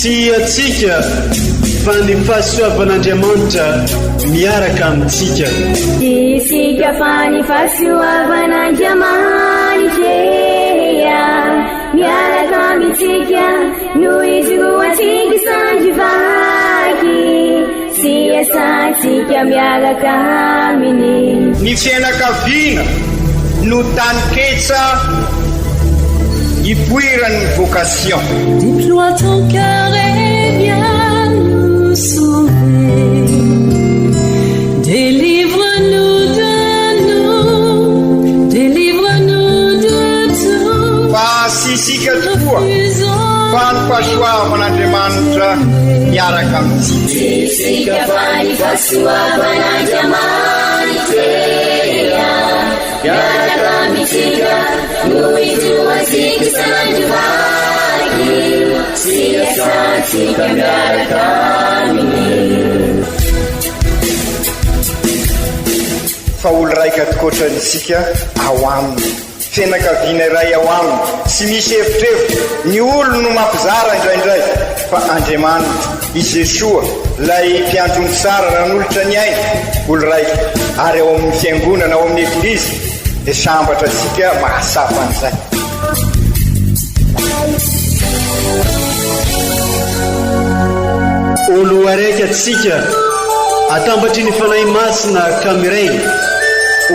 atsika fa ny fahasoavan'Andriamanitra miaraka amintsika. Isika fa ny fahasoavan'Andriamanitra miaraka amintsika noho izy roa tsika sandrivaky sy asantsika miaraka aminy. Ny fianakaviana no taniketsa ipoiran'ny vocation. Déploie ton cœur et viens nous sauver. Délivre-nous de nous, délivre-nous de tout. Fasisika tokoa fa ny fahasoavan'Andriamanitra miaraka amintsika. Isika fa ny fahasoavan'Andriamanitra miaraka amintsika noho izy roa tsika sandrivaky sy asantsika miaraka aminy. Fa olo raika atikoatran'isika ao aminy, fianakaviana iray ao aminy, tsy misy hevitrevitra. Ny olo no mampizara indraindray, fa Andriamanitra i Jesoa lay mpiandrony tsara ranolotra ny aina, olo raika. Ary ao amin'ny fiangonana, ao amin'ny eglizy dia sambatra antsika mahasapa an'izay. Olo araiky atsika atambatry ny fanahy masina ka miray,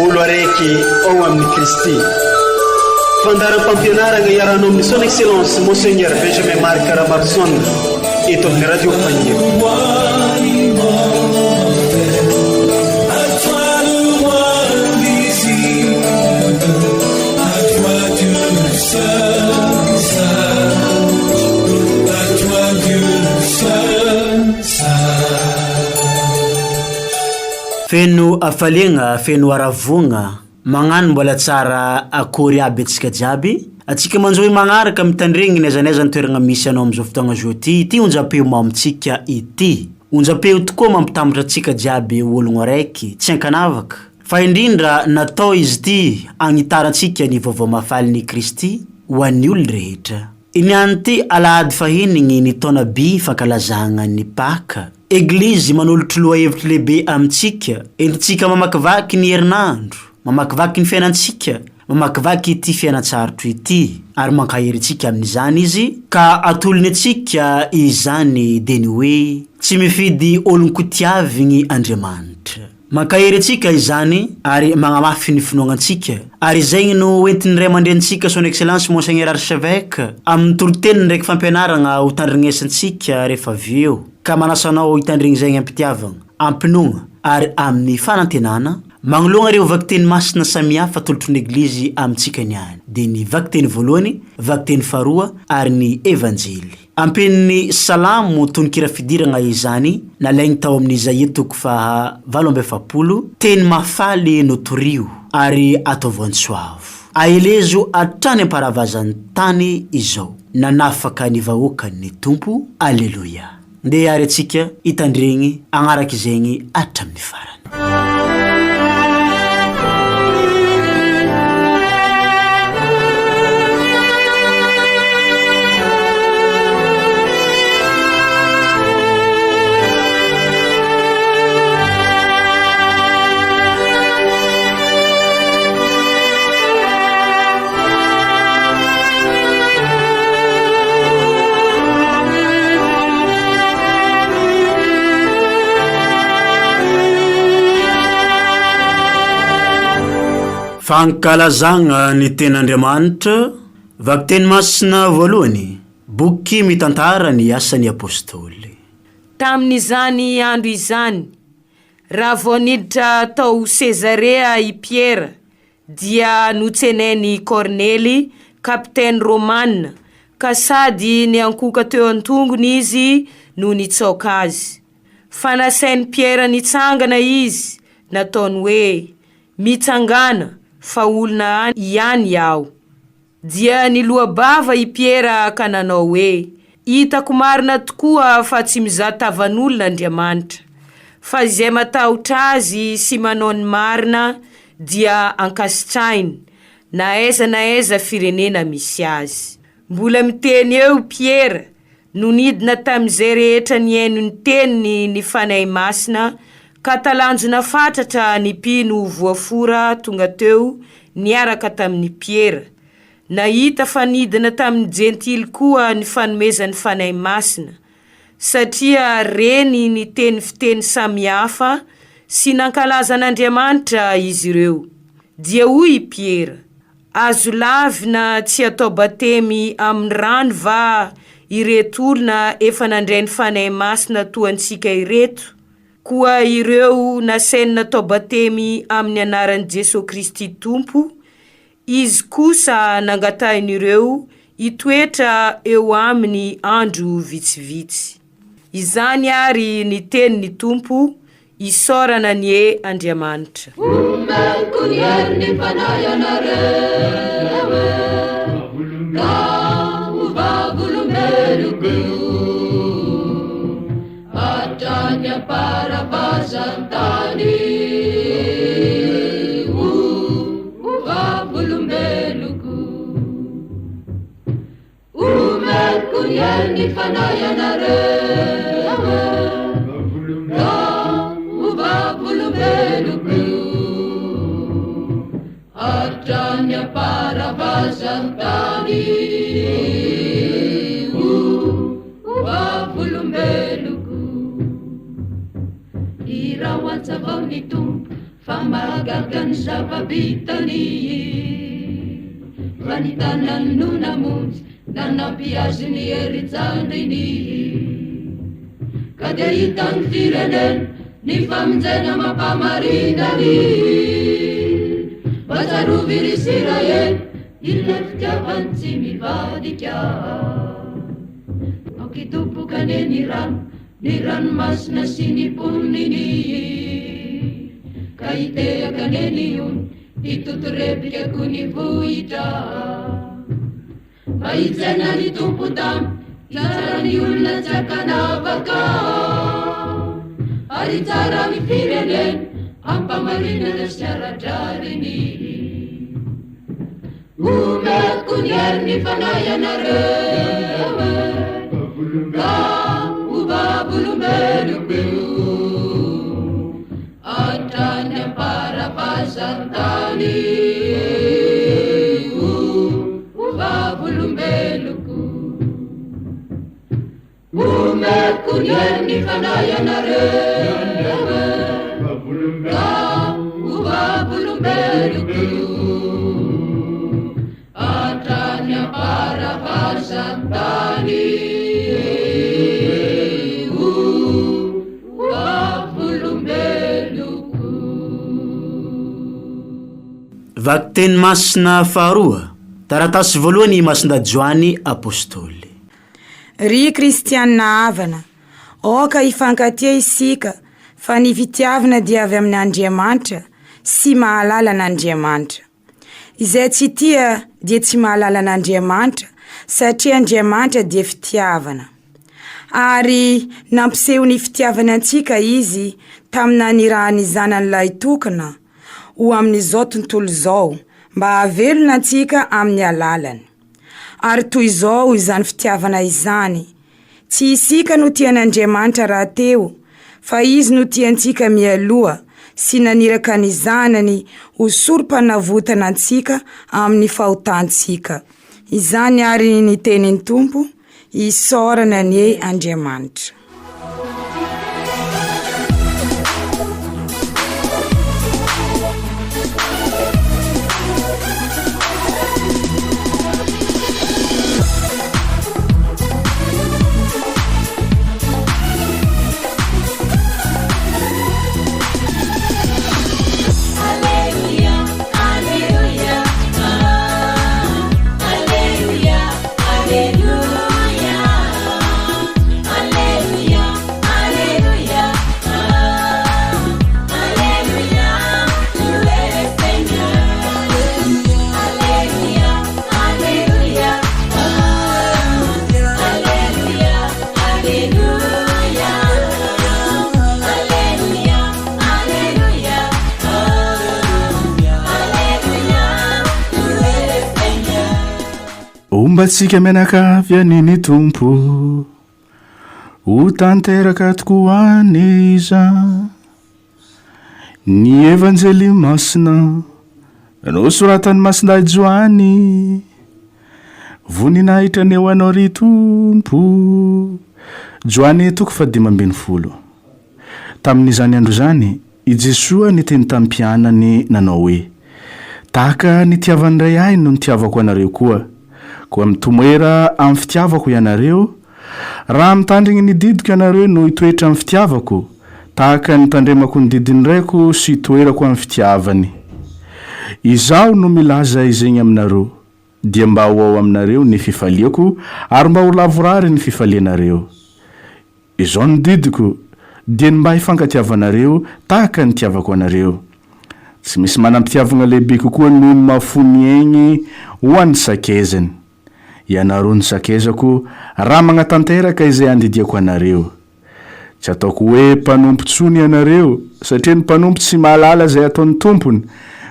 olo araiky ao amin'ny Kristy. Fandaram-pampianarana iaranao amin'ny son excellence Monseigneur Benjamin Marc Caramarson eto amin'ny radio Fagnier. Feno afaliagna, feno aravogna, magnano mbola tsara akory aby atsika jiaby. Atsika manjoy magnaraka mitandregny n'aiza ny toeragna misy anao amizao fotoagna zao ty onjapeo mamitsika ity. Onjapeo tokoa mampitambatra atsika jiaby ologno araiky, tsy ankanavaka. Fa indrindra natao izy ty agnitarantsika ny vaovao mafalin'i Kristy ho an'ny olo rehetra. Iniany ty alahady fahinigny ny taona by fankalazagna ny Paka. Eglizy manolotry loha hevitry lehibe amintsika, entintsika mamakivaky ny herinandro, mamakivaky ny fiainantsika, mamakivaky ity fiainatsarotro ity, ary mankaherintsika amin'izany izy, ka atolony atsika izany de ny hoe tsy mifidy olon kotiavigny Andriamanitra. Mankahery atsika izany ary magnamafy ny finoagnantsika. Ary zegny no entin'ny ray aman-drenitsika son excellence Monseigneur Archevêque amin'ny toroteniny ndraiky fampianaragna ho tandrignesantsika rehefa avy eo. Ka manasanao hitandregny zegny ampitiavagna, ampinogna ary amin'ny fanantenana, magnologna reo vakiteny masina samihafa tolotron'ny eglizy amintsika niany. De ny vakiteny voalohany, vakiteny faharoa ary ny evanjely. Ampen'ny salamo tonikira fidiragna izany, nalaigny tao amin'ny Isaia toko faha 7, teny mafaly notorio ary atao voantsoavo. Aelezo atrany amparavazan'ny tany izao, nanafaka ny vahoakan'ny Tompo. Alleluia. Ndeha ary atsika hitandregny agnaraka izegny hatramin'ny farany. Fankalazagna ny ten'Andriamanitra, vakiteny masina voalohany, boky mitantara ny asan'ny apôstôly. Tamin'izany andro izany, raha vao niditra tao Sezarea i Piera, dia notsenainy Kornely, kapiteny Romanina, ka sady ny ankoka teo antongony izy no nitsaoka azy. Fa nasainy Piera nitsangana izy, nataony hoe mitsangana fa olona ihany iaho. Dia niloabava i Piera ka nanao hoe hitako marina tokoa fa tsy mizatavan'olona Andriamanitra. Fa izay matahotra azy sy manao ny marina dia ankasitrainy na aiza firenena misy azy. Mbola miteny eo Piera no nidina tamin'izay rehetra ny haino ny teniny ny fanahy masina, ka talanjona fatratra ny mpino voafora tonga teo niaraka tamin'ny Piera. Nahita fa nidina tamin'ny jentily koa ny fanomezan'ny fanahy masina, satria reny ny teny fiteny samihafa sy nankalazan'Andriamanitra izy ireo. Dia hoy Piera, azo lavina tsy atao batemy amin'ny rano va ireto olona efa nandray ny fanahy masina toantsika ireto, koa ireo nasainy natao batemy amin'ny anaran'i Jesosy Kristy Tompo, izy kosa nangatahin'ireo itoetra eo amin'ny andro vitsivitsy. Izany ary ny teny ny Tompo, isorana ny Andriamanitra. Omeko ny herin'ny fanahy anareo, ka ho vavolombeloko hatrany am-paravazan-tany. Ho vavolombeloko, omeko ny herin'ny fanahy anareo, ka ho vavolombeloko hatrany am-paravazan-tany. Ho vavolombeloko, iraho an-tsavao ny Tompo fa mahagaga ny zava-bitany, fa ny tanany no namonjy nanampy azy ny herintsandriny, ka dia hitany firenena ny famonjena mampamarinany, vazarovy Israely ilay fitiavany tsy mivadika. Aokitompokane ny ranomasina sy ny poniny, ka iteakane ny ony hitotorepikako ny vohitra. Mahitsena ny Tompo tamy tsara ny olona tsy akanavaka, ary tsara ny firenena ampamarinana sy aradrariny. Omeko ny herin'ny fanahy anareo, ka ho vavolombeloko hatrany am-paravazan-tany. Ho vavolombeloko, omeko ny herin'ny fanahy anareo, ka ho vavolombeloko hatrany am-paravazan-tany. Ho vavolombeloko. Vaky teny masina faharoa, taratasy voalohany Masinda Joany apôstôly. Ry kristianina havana, oka hifankatia isika fa ny fitiavana dia avy amin'ny Andriamanitra sy mahalala n'Andriamanitra. Izay tsy tia dia tsy mahalala n'Andriamanitra, satria Andriamanitra dia fitiavana. Ary nampiseho ny fitiavana antsika izy tamina nirahany zanan'ilay tokana ho amin'izao tontolo izao, mba havelona antsika amin'ny alalany. Ary toy izao izany fitiavana izany, tsy isika no tian'Andriamanitra raha teo, fa izy no tiantsika mialoha sy naniraka ny zanany ho sorom-panavotana antsika amin'ny fahotantsika. Izany ary ny tenin'ny Tompo, isorana ny Andriamanitra. Ombatsika menaka fianiny Tompo, ho tanteraka tokoa aneza ny evanjely masina no soratany masina joany voninahitra ny eo anao ry tompo joany toko 10 tamin'izany andro zany i Jesoa ny teny tamin'ny mpianany nanao hoe tahaka nitiavany ray ahy no nitiavako anareo koa mitomoera amin'ny fitiavako ianareo raha mitandriny ny didiko ianareo no itoetra amin'ny fitiavako tahaka nitandremako ny didiny raiko sy itoerako amin'ny fitiavany izaho no milaza izegny aminareo dia mba ho ao aminareo ny fifaliako ary mba ho lavorary ny fifalianareo izao ny didiko dia mba hifankatiavanareo tahaka ny tiavako anareo tsy misy manampitiavana lehibe kokoa noho ny mafony egny ho an'ny sakezany ianareo ny sakezako raha magnatanteraka izay andidiako anareo tsy ataoko hoe mpanompontsony ianareo satria ny mpanompo tsy mahalala zay ataon'ny tompony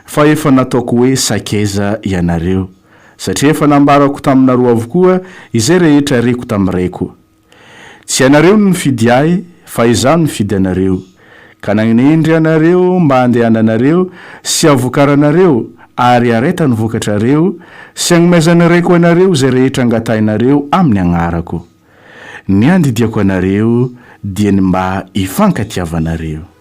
fa efa nataoko hoe sakeza ianareo satria efa nambarako taminareo avokoa izay rehetra reko tamiraiko tsy ianareo no nifidy ahy fa izaho no nifidy anareo ka nagnindry anareo mba andehananareo sy avokaranareo ary areta ny vokatrareo sy agnomezana raiko anareo zay rehetra angatainareo amin'ny agnarako ny andidiako anareo dia ny mba hifankatiavanareo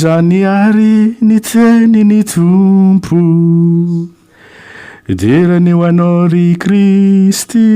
izany ary ny teny ny tompo dera ny ho anao ry Kristy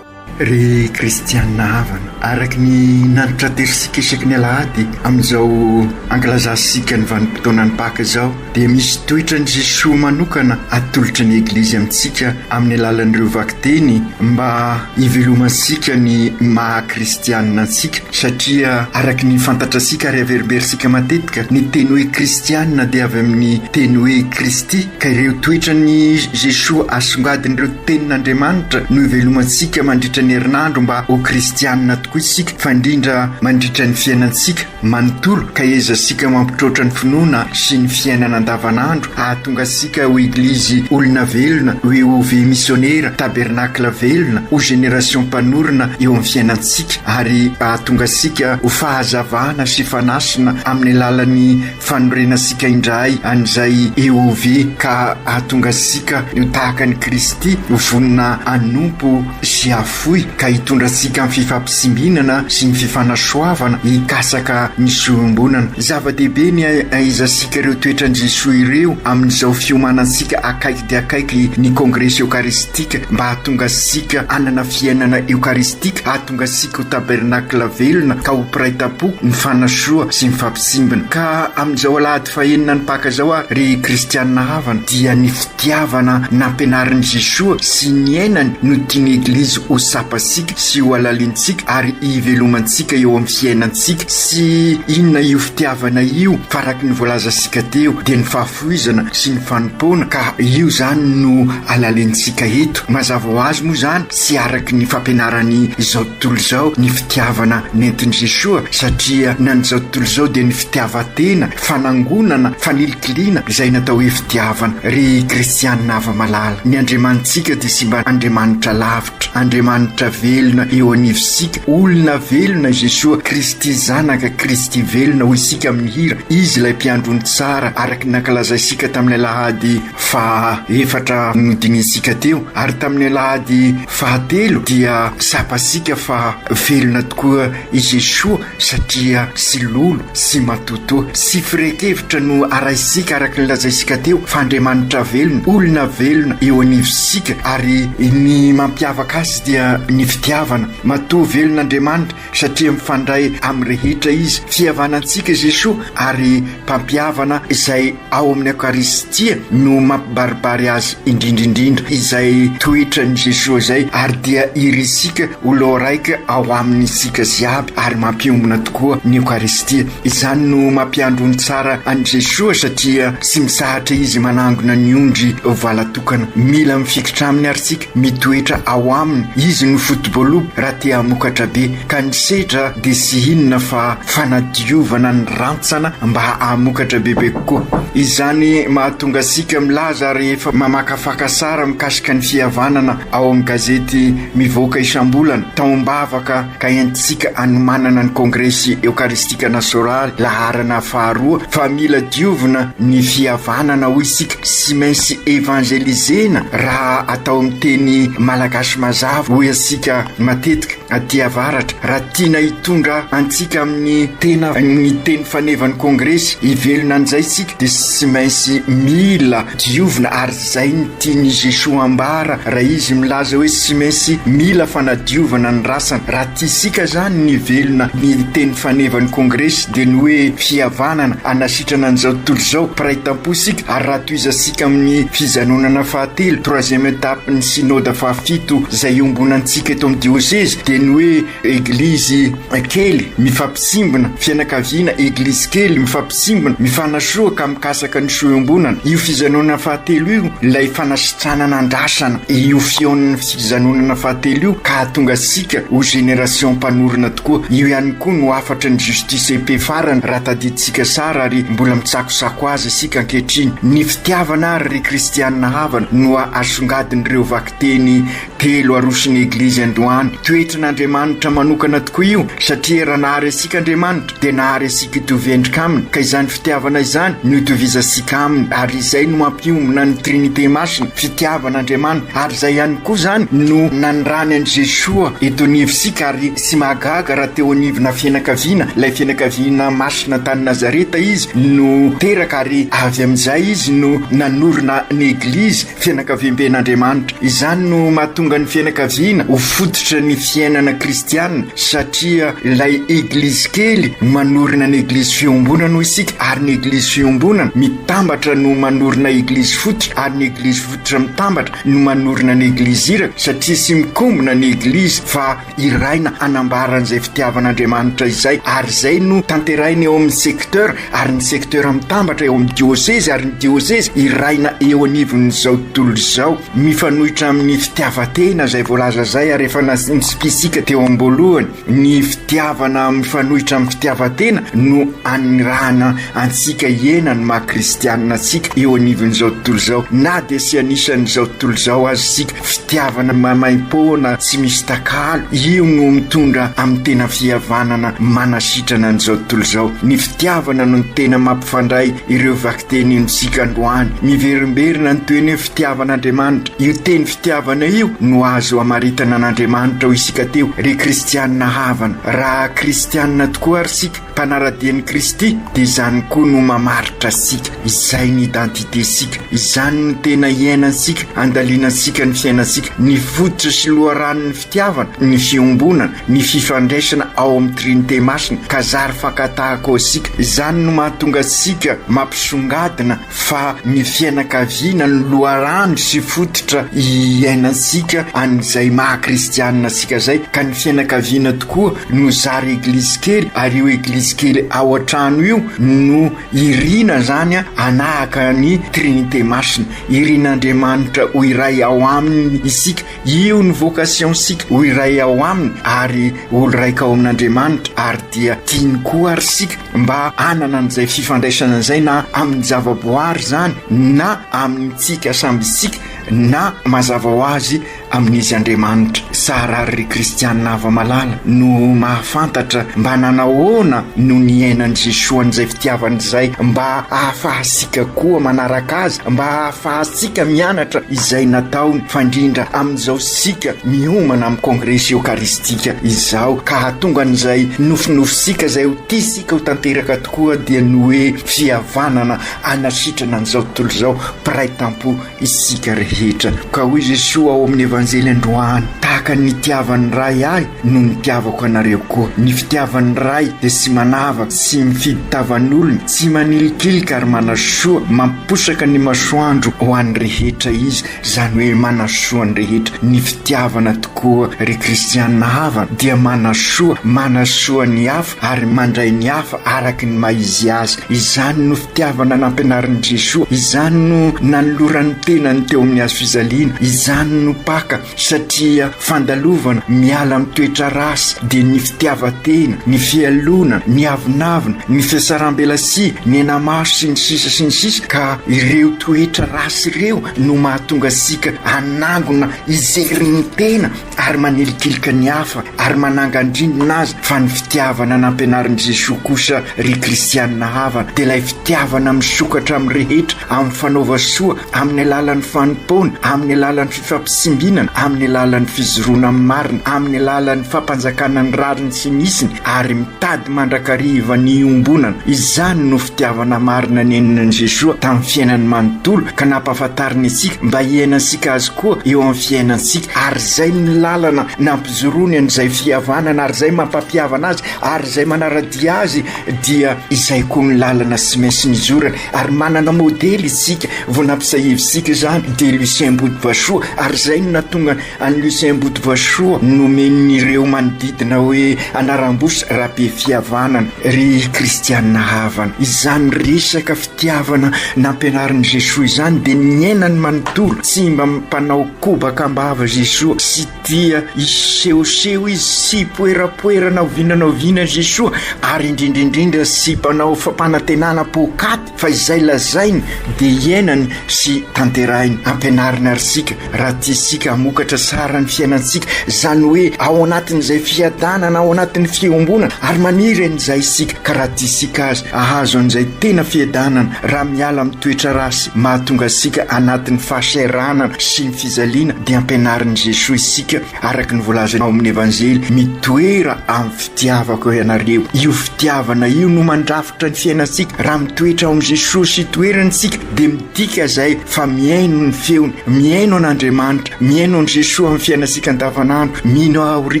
ry kristianina havana araky ny nanitra terisika isaky ny alahady amin'izao ankalazasika ny vanim-potoanany Paka zao dia misy toetra ny Jesoa manokana atolotra ny eglizy amintsika amin'ny alalan'ireo vakiteny mba hivelomansika ny maha-kristianina antsika satria araky ny fantatrasika ary averimberisika matetika ny teny hoe kristianina dia avy amin'ny teny hoe Kristy ka ireo toetra ny Jesoa asongadin'ireo tenin'Andriamanitra no hivelomansika mandritra ny herinandro mba ho kristianina tokoa isika fa indrindra mandritra ny fiainantsika manontolo ka ezasika mampitrotra ny finoana sy ny fiainana andavanandro ahatonga asika ho eglizy olona velona ho ve missionnaire tabernakla velona ho génération mpanorona eo amin'ny fiainantsika ary ahatonga asika ho fahazavana sy fanasina amin'ny alalan'ny fanorenasika indray an'izay EOV ka ahatonga asika ho tahaka ny Kristy ho vonina anompo sy afoy ka hitondra asika amin'ny fifampisimbinana sy ny fifanasoavana hikasaka ny sombonana zava-dehibe ny aizasika ireo toetrany Jesoa ireo amin'izao fiomanantsika akaiky dia akaiky ny congrès eucharistique mba hahatonga asika anana fiainana eucharistique hahatonga asika ho tabernakla velona ka ho piraitapo ny fanasoa sy ny fampisimbana ka amin'izao alahady fahenina ny Paka zao ry kristianina havana dia ny fitiavana nampianarin'i Jesoa sy ny ainany no tiany eglizy ho sapasika sy ho alalintsika ary ary ivelomantsika eo amin'ny fiainantsika. Sy inona io fitiavana io fa araky ny voalazantsika teo dia ny fahafoizana sy ny fanompoana, ka io zany no alalentsika eto. Mazava ho azy moa zany sy araky ny fampianarany izao tontolo izao ny fitiavana nentin' Jesoa, satria nan'izao tontolo izao dia ny fitiavatena, fanangonana, fanilikiliana izay natao hoe fitiavana. Ry kristianina ava-malala, ny andriamanitsika dia sy mba andriamanitra lavitra, andriamanitra velona eo anivosika, olona velona Jesoa, Kristy zanaka, Kristy velona ho isika amin'ny hira. Izy ilay mpiandrony tsara araky nankalazaisika tamin'ny alahady faha-4 nodinitsika teo, ary tamin'ny alahady faha-3 dia sapasika fa velona tokoa i Jesoa, satria sy lolo sy matotoa sy firekevitra no araisika araky ny lazaisika teo, fa andriamanitra velona, olona velona eo anivosika. Ary ny mampiavaka azy dia ny fitiavana. Matoa velona Andriamanitra satria mifandray amin'ny rehetra izy. Fihavanantsika Jesoa ary mpampiavana izay ao amin'ny Eukaristia no mampibaribary azy indrindrindrindra izay toetrany Jesoa izay, ary dia irisika olo raika ao amin'ny sika ziaby ary mampiombona tokoa ny Eukaristia. Izany no mampiandrony tsara an Jesoa satria sy misahatra izy manangona ny ondry valatokana. Mila mifikitra aminy ary sika mitoetra ao aminy. Izy no fotobolobo raha tia hamokatra be, ka ny sedra dia sy inona fa fanadiovana ny rantsana mba hamokatra bebe kokoa. Izany mahatonga sika milaza rehefa mamakafaka sara mikasika ny fihavanana ao amin'ny gazety mivoaka isambolana. Taombavaka ka entsika anomanana ny kongresy eukaristika nasionaly laharana faharoa, fa mila diovina ny fihavanana ho isika sy mainsy evangelizena raha atao amin'ny teny malagasy mazava ho asika matetika aty avaratra. Raha tiana hitondra antsika amin'ny teny fanevany kongresy ivelona an'izay sika dia sy mainsy mila diovina, ary zay ny tiany Jesoa ambara raha izy milaza hoe sy mainsy mila fanadiovana ny rasana. Raha tiasika zany ny velona ny teny fanevany kongresy dia ny hoe fihavanana anasitrana an'izao tontolo izao piraitam-posika. Ary raha toizasika amin'ny fijanonana fahatelo 3e étape ny synode fahafito izay ombonantsika eto amin'ny diocèse dia ny hoe eglizy kely mifampisimbona, fianakaviana eglizy kely mifampisimbona, mifanasoa ka mikasaka ny soa-ombonana. Io fijanonana fahatelo io ilay fanasitranana andrasana io fionan'ny fijanonana fahatelo io ka hatonga sika ho génération mpanorona tokoa. Io ihany koa no afatra ny justice EP farany raha tadiditsika sara ary mbola mitsakosako azy sika ankehitriny. Ny fitiavana ary kristianina havana no asongadin'ireo vakiteny telo arosiny eglizy Andohany. Toetran'Andriamanitra manokana tokoa io, satria raha nahary asika Andriamanitra dia nahary asika hitovy endrika aminy, ka izany fitiavana izany no itovizasika aminy, ary izay no mampiombona ny trinité masina, fitiavan'Andriamanitra. Ary izay ihany koa zany no nanirany an Jesoa eto anivosika, ary sy mahagaga raha teo anivona fianakaviana, ilay fianakaviana masina tany Nazareta izy no teraka, ary avy amin'izay izy no nanorona ny eglizy fianakaviam-ben'Andriamanitra. Izany no mahatonga ny fianakaviana ho fototra ny fiainana kristianina, satria ilay eglizy kely manorona ny eglizy fiombonana ho isika, ary ny eglizy fiombonana mitambatra no manorona eglizy fototra, ary ny eglizy fototra mitambatra no manorona ny eglizy iraka, satria sy mikombona ny eglizy fa iraina anambaran'izay fitiavan'Andriamanitra izay. Ary izay no tanteraina eo amin'ny secteur, ary ny secteur mitambatra eo amin'ny diocèse, ary ny diocèse iraina eo anivon'izao tontolo izao. Mifanohitra amin'ny fitiavatena izay voalaza zay ary efa nispisika teo ambolohany. Ny fitiavana mifanohitra amin'ny fitiavatena no anirahana antsika hiena ny maha-kristianina antsika eo anivon'izao tontolo izao. Na dia sy anisan'izao tontolo izao azy sika fitiavana mamaim-poana sy misy takalo, io no mitondra amin'ny tena fihavanana manasitrana an'izao tontolo izao. Ny fitiavana no tena mampifandray ireo vakiteny nisika Androany. Miverimberina ny toeny hoe fitiavan'Andriamanitra. Io teny fitiavana io no azo amaritana an'Andriamanitra ho isika teo ry kristianina havana. Raha kristianina tokoa ary sika mpanaradian'i Kristy dia izany koa no mamaritra sika. Izay ny identité sika, izany no tena iainansika, andalianansika ny fiainansika, ny fototra sy loharan'ny fitiavana, ny fiombonana, ny fifandraisana ao amin'ny trinité masina ka zary fakatahako sika. Izany no mahatonga sika mampisongadina fa ny fianakaviana ny loharano sy fototra iainansika an'izay maha-kristianina sika zay, ka ny fianakaviana tokoa no zary eglizy kely, ary io eglizy kely ao an-trano io no irina zany anahaka ny trinité masina, irin'Andriamanitra ho iray ao aminy isika. Io ny vocation sika, ho iray ao aminy ary olo raika ao amin'Andriamanitra, ary dia tiany koa ary sika mba anana an'izay fifandraisana zay na amin'ny zavaboary zany na amin'ny tsika samby sika na mazava ho azy amin'izy Andriamanitra. Sara ry kristianina ava-malala no mahafantatra mba nanahoana no ny iainan'i Jesosy an'izay fitiavana izay, mba ahafahasika koa manaraka azy, mba ahafahasika mianatra izay nataony, fandrindra amin'izao sika miomana amin'ny kongresa eukaristika izao, ka hatonga an'izay nofinofisika izay ho tia sika ho tanteraka tokoa dia ny hoe fihavanana anasitrana an'izao tontolo izao mpiray tampo isika rehetra. Ka hoy Jesosy ao amin'ny evanjely androany, tahaka ny tiavany ray ahy no ny tiavako anareo koa. Ny fitiavany ray dia sy manavaka, sy mifidy tavan'olona, tsy manilikilika ary manasoa, mamposaka ny masoandro ho an'ny rehetra izy, zany hoe manasoa ny rehetra. Ny fitiavana tokoa ry kristianina hava dia manasoa ny hafa ary mandray ny hafa araky ny maizy azy. Izany no fitiavana nampianarin'i Jesosy, izany no nanolorany tenany teo amin'ny hazo fizaliana, izany no paka satria fandalovana miala amin'ny toetra rasy dia ny fitiavatena, ny fialona, ny avinavina, ny fiasaram-belasi, ny enamaso sy ny sisa ka ireo toetra rasy ireo no mahatonga sika anangona izerin'ny tena ary manelikilika ny hafa ary manangandrindina azy. Fa ny fitiavana nampianarin'i Jesosy kosa ry kristianina havana dia ilay fitiavana misokatra amin'ny rehetra, amin'ny fanaova soa, amin'ny alalan'ny fanompona, amin'ny alalan'ny fifampisimbinana, amin'ny alalan'ny fizoroana amin'ny marina, amin'ny alalan'ny fampanjakana ny rariny sy nisiny ary mitady mandrakariva ny ombonana. Izany no fitiavana marina nenina Jesosy tamin'ny fiainany manontolo ka nampahafantariny isika mba hiainansika azy koa eo amin'ny fiainansika, ary zay ny lalana nampizorony an'izay fihavanana, ary zay mampampiavana azy, ary zay manaradia azy dia izay koa ny lalana sy mainsy nizorana. Ary manana modely isika vao nampisahivisika zany dia Lucien Bodovasoa, ary zay no natonga any Lucien Bodovasoa nomen'ireo manodidina hoe anaram-bosy rabe fihavanana ry kristianina havana. Izany resaka fitiavana nampianarin'i Jesosy izany dia niainany manontolo, tsy mba mpanao kobaka ambava Jesosy, sy tia isehoseho izy, sy poerapoerana ovinana Jesosy, ary indrindrindrindra sy mpanao fampanantenana pokaty, fa izay lazainy dia iainany sy tanterahiny. Ampianarina ary sika raha tiasika hamokatra tsara ny fiainansika, zany hoe ao anatin'izay fiadanana, ao anatin'ny fiombonana, ary maniry an'izay isika ka raha tiasika azy ahazo an'izay tena fiadanana raha miala amin'ny toetra rasy mahatonga sika anatin'ny fahasahiranana sy ny fizaliana, dia ampianarin'i Jesosy isika araky ny voalaza ao amin'ny evanjely, mitoera amin'ny fitiavako ianareo. Io fitiavana io no mandrafitra ny fiainansika. Raha mitoetra ao amin'ny Jesosy toeransika dia midika zay fa miaino ny feony, miaino an'Andriamanitra, miaino an' Jesosy amin'ny fiainansika andavanandro. Mino aho ry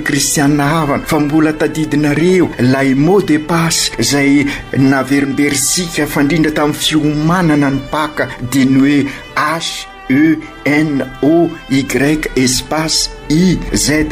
kristianina havana fa mbola tadidinareo lay mot de passe zay naverimberisika fandrindra tamin'ny fiomanana ny paka dia ny hoe HENOY espace IZY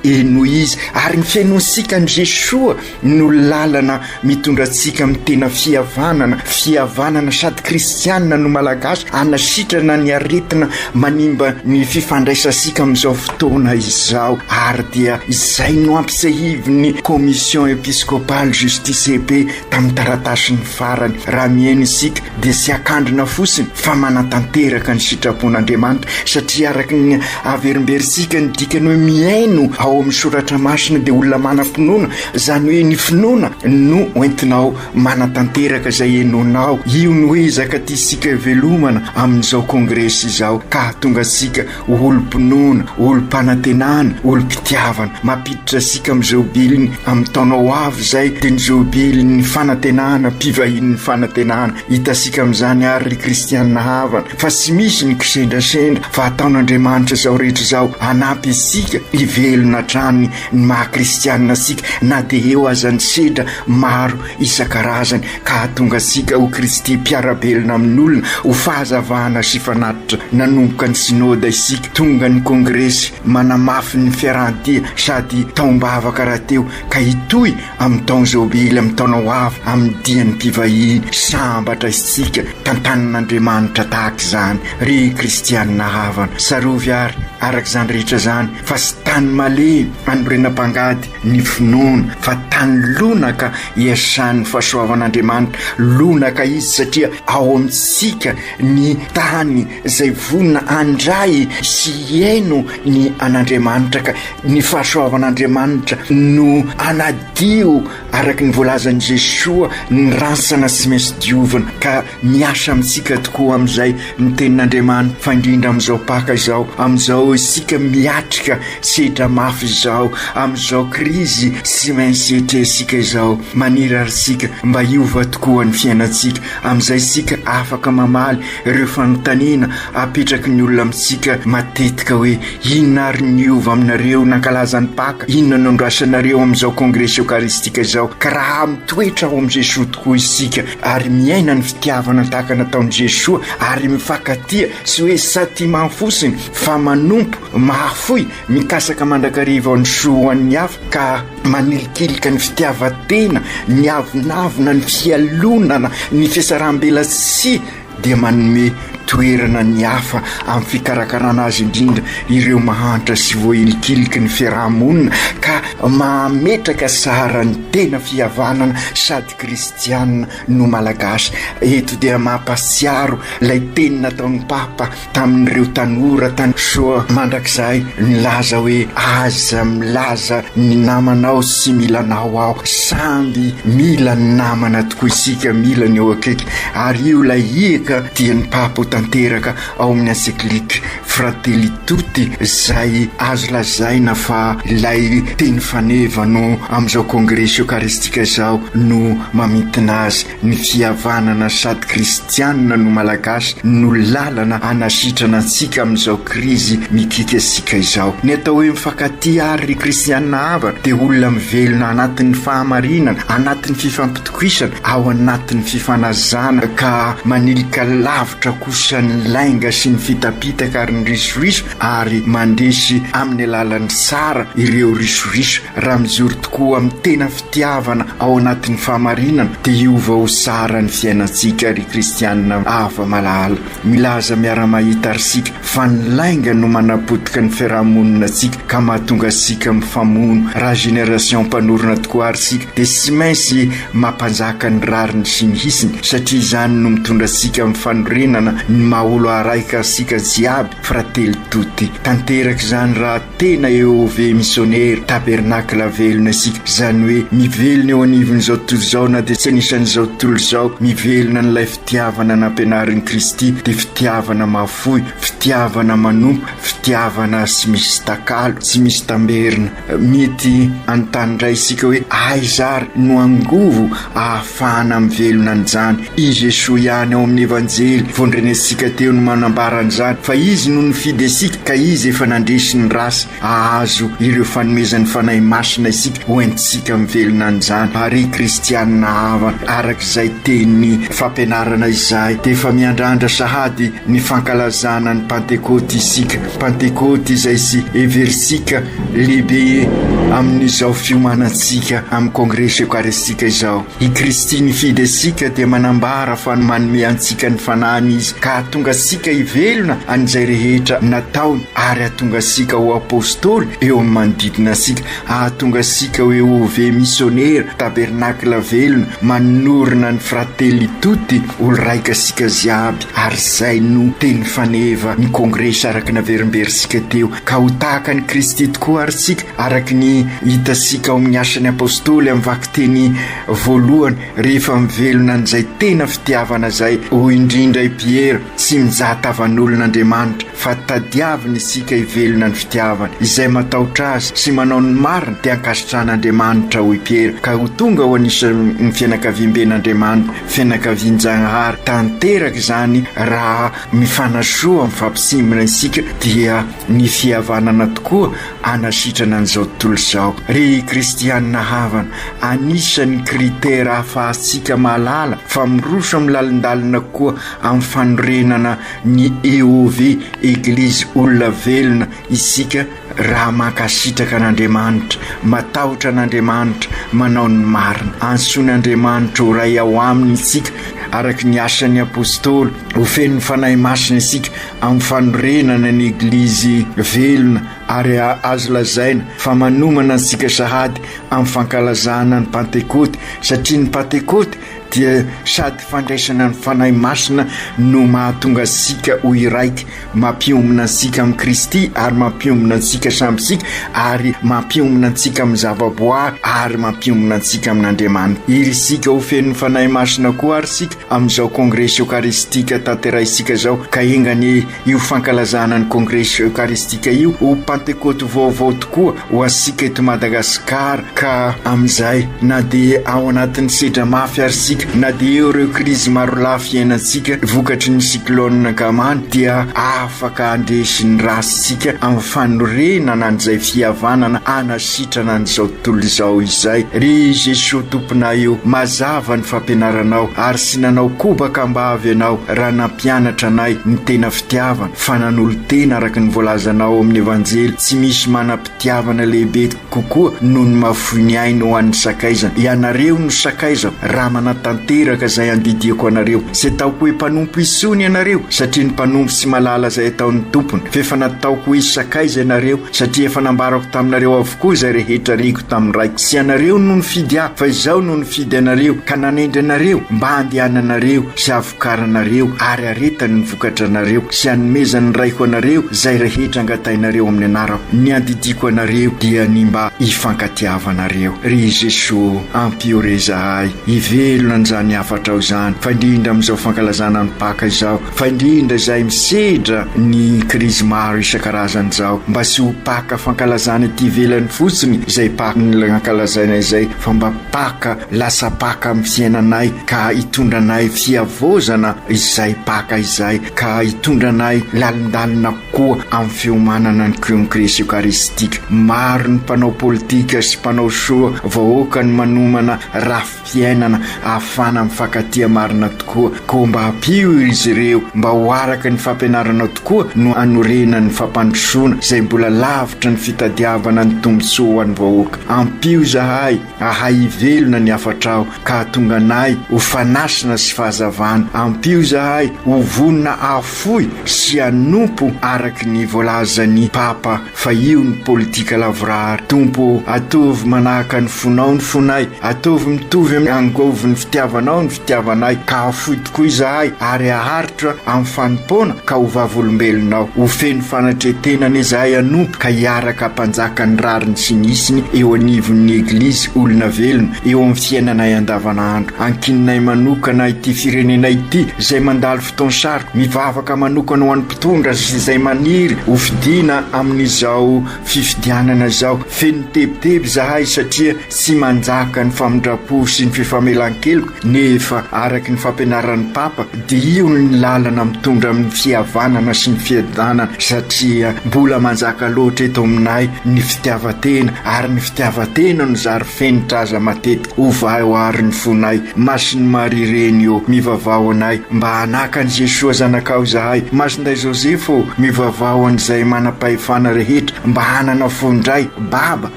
eno izy. Ary ny fiainoansika ny Jesosy no lalana mitondrantsika amin'ny tena fihavanana sady kristianina no malagasy, anasitrana ny aretina manimba ny fifandraisasika amin'izao fotoana izao. Ary dia izay no ampisahiviny commission episcopale justice EP tamin'ny taratasiny farany. Raha miaino isika dia sy akandrina fosiny fa manatanteraka ny sitrapon'Andriamanitra, satria araky ny averimberisika ny dikany hoe miaino ao ao amin'ny soratra masina dia olona manam-pinoana, zany hoe ny finoana no oentinao manatanteraka izay enonao. Io no hoe zakatisika velomana amin'izao kongresy izao, ka tonga sika olo-pinoana, olo-panantenana, olo-pitiavana, mampiditra sika amin'izao biliny amin'ny taonao avy izay dia ny zobiliny fanantenana, mpivahiny fanantenana. Hitasika amin'izany ary ry kristianina havana fa sy misy ny kisendrasendra fa ataon'Andriamanitra izao rehetra izao hanampy isika hivelona hatrany ny maha-kristianina sika, na dia eo azany sedra maro isan-karazany, ka tonga sika ho Kristy mpiarabelona amin'olona, ho fahazavana sy fanatitra. Nanomboka ny sinôda isika, tonga ny kongresy manamafy ny fiarahan-dia sady taombavaka rahateo, ka hitoy amin'ny taona jobily amin'ny taonao avy amin'ny dian'ny mpivahiny. Sambatra isika tantanan'Andriamanitra tahaka izany ry kristianina havana. Sarovy ary arak'izany rehetra zany fa sy tany malemy anorenam-pangady ny finoana, fa tany lonaka iasan'ny fahasoavan'Andriamanitra. Lonaka izy satria ao amintsika ny tany izay vonina andray sy hiaino ny an'Andriamanitra, ka ny fahasoavan'Andriamanitra no anadio araka ny voalazan'i Jesoa ny ransana sy mainsy diovana, ka miasa amintsika tokoa amin'izay ny tenin'Andriamanitra. Fa indrindra amin'izao paka izao, amin'izao isika miatrika sedra mafy izao, amin'izao krizy sy mainsy etresika izao, maniry arisika mba hiova tokoa ny fiainantsika. Amin'izay isika afaka mamaly ireo fanontaniana apetraky ny olona amintsika matetika hoe inona ary niova aminareo nankalazany paka, inona nondrasanareo amin'izao kongresy eukaristika izao. Ka raha mitoetra ao amin'i Jesoa tokoa isika ary miaina ny fitiavana tahaka nataon'i Jesoa, ary mifankatia sy hoe saty manfosiny fa manompo mahafoy mikasaka mandrakariva ao ny soa ny hafa, ka manilikilika ny fitiavatena, ny avinavina, ny fialonana, ny fiasaram-bela sy dia manome toerana ny hafa amin'ny fikarakarana azy, indrindra ireo mahantra sy voahilikilika ny fiarahamonina, ka mametraka sara ny tena fihavanana sady kristianina no malagasy. Eto dia mampasiaro ilay teny nataon'ny papa tamin'ireo tanora tany soa mandrakizay, nilaza hoe aza milaza ny namanao sy milanao ao, samby mila ny namana tokoa isika, mila ny eo akaiky. Ary io ilay hiaka dia ny papa tanteraka ao amin'ny encyclique Fratelli Tutti izay azo lazaina fa ilay teny faneva no amin'izao kongresy eukaristika izao no mamintina azy, ny fihavanana sady kristianina no malagasy no lalana anasitrana antsika amin'izao krizy mikika asika izao. Ny atao hoe mifankatia ary kristianina havana dia olona mivelona anatin'ny fahamarinana, anatin'ny fifampitokisana, ao anatin'ny fifanazana, ka manilika lavitra kosa ny lainga sy ny fitapitaka ary ny risoriso, ary mandesy amin'ny alalan'ny sara ireo risoriso. Raha mizory tokoa amin'ny tena fitiavana ao anatin'ny fahamarinana dia hiova ho sara ny fiainantsika ry kristianina ava malala. Milaza miara-mahita arisika fa ny lainga no manapotika ny fiarahamonina antsika, ka mahatonga sika mifamono. Raha génération mpanorona tokoa arisika dia sy mainsy mampanjaka ny rariny sy ny hisiny, satria izany no mitondra sika amin'ny fanorenana ny maolo araika sika jiaby. Fratelli Tutti tanteraka izany raha tena eo ve missionnaire tabernakla velona sika, izany hoe mivelona eo anivon'izao tontolo izao, na dia tsy anisan'izao tontolo izao, mivelona n'ilay fitiavana nampianarin'i Kristy, dia fitiavana mahafoy, fitiavana manompo, fitiavana sy misy takalo, tsy misy tamberina. Mety anontany indray isika hoe aizary no angovo ahafahana mivelona an'izany. I Jesoa ihany ao amin'ny evanjely vondrenesika teo no manambara an'izany, fa izy no nifidy isika, ka izy efa nandresy ny rasy ahazo ireo fanomezan'ny fanahy masina isika hoentisika mivelona an'izany. Ary kristianina havana arak'izay teny fampianarana izay dia efa miandrandra sahady ny fankalazana ny Pentekoty isika. Pentekoty izay sy everisika lehibe amin'izao fiomanantsika amin'ny kongresy eukaristika antsika izao. I Kristy nifidy asika dia manambara fa manome antsika ny fanahiny izy ka ahatonga asika hivelona an'izay rehetra nataony ary ahatonga asika ho apôstôly eo amin'ny manodidina asika, ahatonga asika hoe ove missionnaire tabernakla velona manorina ny fratelli tutti olo raika asika ziaby. Ary zay no teny faneva ny kongresy araky naverimberisika teo ka ho tahaka ny Kristy tokoa ary sika araky ny hitasika ao amin'ny asany apôstôly amin'ny vaky teny voalohany rehefa mivelona an'izay tena fitiavana zay ho indrindra i Pierre tsy mizata avan'olon'Andriamanitra fa tadiavina isika hivelona ny fitiavana izay matahotra azy sy manao ny marina dia ankasitran'Andriamanitra ho i Pierre ka ho tonga ho anisan'ny fianakaviam-ben'Andriamanitra, fianakavian-Janahary tanteraka izany raha mifanasoa amin'ny fampisimana isika dia ny fihavanana tokoa anasitrana an'izao tontolo izao. Ry kristianina havana, anisan'ny kritera ahafahantsika mahalala fa miroso amin'ny lalindalina koa amin'ny fanorenana ny EOV Eglizy olona velona isika raha mankasitraka an'Andriamanitra, matahotra an'Andriamanitra, manao ny marina. Ansoin'Andriamanitra ho ray ao aminy isika araky ny asan'ny apôstôly ho feno ny fanahy masina isika amin'ny fanorenana ny Eglizy velona ary azo lazaina fa manomana antsika sahady amin'ny fankalazana ny Pentekoty satria ny Pentekoty dia sady fandraisana ny fanahy masina no mahatonga asika ho iraiky, mampiomina antsika amin'ny Kristy ary mampiomina antsika sambysika ary mampiomina antsika amin'ny zavaboary ary mampiomina antsika amin'Andriamanitra. Iry isika ho feno ny fanahy masina koa ary sika amin'izao kongresy eukaristika tanterahisika zao ka engany io fankalazana ny kongresy eukaristika io ho Pentekoty vaovao tokoa ho asika eto Madagasikara ka amin'izay na dia ao anatin'ny sedra mafy ary sika na dia ireo krizy maro lafy iainantsika vokatry ny cyclone Kamany dia afaka andesiny rasitsika amin'ny fanorenana an'izay fihavanana anasitrana an'izao tontolo izao izay. Ry Jesosy tompona io mazava ny fampianaranao ary sy nanao kobaka ambavy ianao raha nampianatra anay ny tena fitiavana fa nanolo tena araka ny voalazanao amin'ny evanjely tsy misy manam-pitiavana lehibe kokoa noho ny mahafoiny aina ho an'ny sakaizana. Ianareo no sakaizao raha manatanteraka zay andidiako anareo sy ataoko hoe mpanompo isony ianareo satria ny mpanompo sy malala zay ataon'ny tompony fefa nataoko hoe sakaiza ianareo satria efa nambarako taminareo avokoa zay rehetra riko tamin'ny raiky sy anareo no nifidy ahy fa izao no nifidy anareo ka nanendry anareo mba handehananareo sy avokaranareo ary aretany ny vokatra anareo sy hanomezany raiko anareo zay rehetra angatainareo amin'ny anarako. Ny andidiko anareo dia ny mba hifankatiavanareo. Ry Jesosy ampiore zahay ivelona an'izany afatrao zany fa indrindra amin'izao fankalazana ny Paka izao fa indrindra izay misedra ny krizy maro isan-karazany izao mba sy ho Paka fankalazana ity ivelany fotsiny izay Paka ny ankalazaina izay fa mba Paka lasa Paka amin'ny fiainanay ka hitondranay fiavozana izay Paka izay ka hitondranay lalindalina koa amin'ny fiomanana ny kongresy eukaristika. Maro ny mpanao politika sy mpanao soa vahoaka ny manomana rafi-piainana ahafana mifankatia marina tokoa ko mba hampio izy ireo mba ho araka ny fampianarana tokoa no anorena ny fampandrosoana izay mbola lavitra ny fitadiavana ny tombontsoa ho an'ny vahoaka. Ampio zahay ahay ivelona ny afatrao ka tonga anay ho fanasina sy fahazavana. Ampio zahay ho vonina afoy sy anompo araky ny voalazany Papa fa io ny politika lavorary. Tompo atovy manahaka ny fonao ny fonay, atovy mitovy angovy ny fitiavanao ny fitiavanay ka afoy tokoa izahay ary aharitra amin'ny fanompona ka ho vavolombelonao ho feno fanatretenana izahay anompo ka hiaraka mpanjaka ny rariny sy nisiny eo anivon'ny Eglizy olona velona eo amin'ny fiainanay andavanandro. Ankininay manokana ity firenenay ity izay mandalo fotoana sarotra mivavaka manokana ho an'ny mpitondra sy izay maniry ho fidina amin'izao fifidianana izao feno tebiteby zahay satria sy manjaka ny famindrapo sy ny fifamelan-kelo tompo nefa araky ny fampianaran'ny papa dia io ny lalana mitondra amin'ny fihavanana sy ny fiadanana satria mbola manjaka loatra eto aminay ny fitiavatena ary ny fitiavatena no zary fenitra aza matetika ova ho ary ny fonay masiny marireny eo mivavao anay mba hanaka an' Jesosy zanakao zahay masinday Josefo mivavao an'izay manam-pahefana rehetra mba hanana fondray baba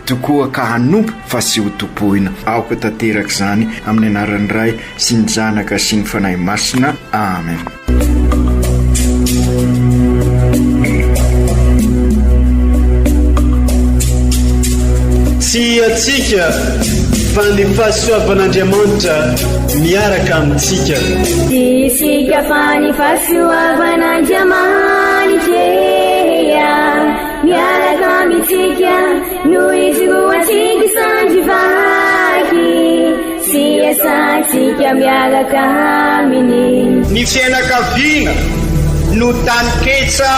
tokoa ka hanompo fa sy ho topoina aoka tanteraka zany amin'ny anaran'ny Ray sy ny Zanaka sy ny Fanahy Masina amen. Tsy atsika fa ny fahasoavan'Andriamanitra miaraka amintsika. Isika fa ny fahasoavan'Andriamanitra miaraka amintsika noho izy ho atsika sandrivaky sy asatsika miaraka aminy. Ny fianakaviana no tany ketsa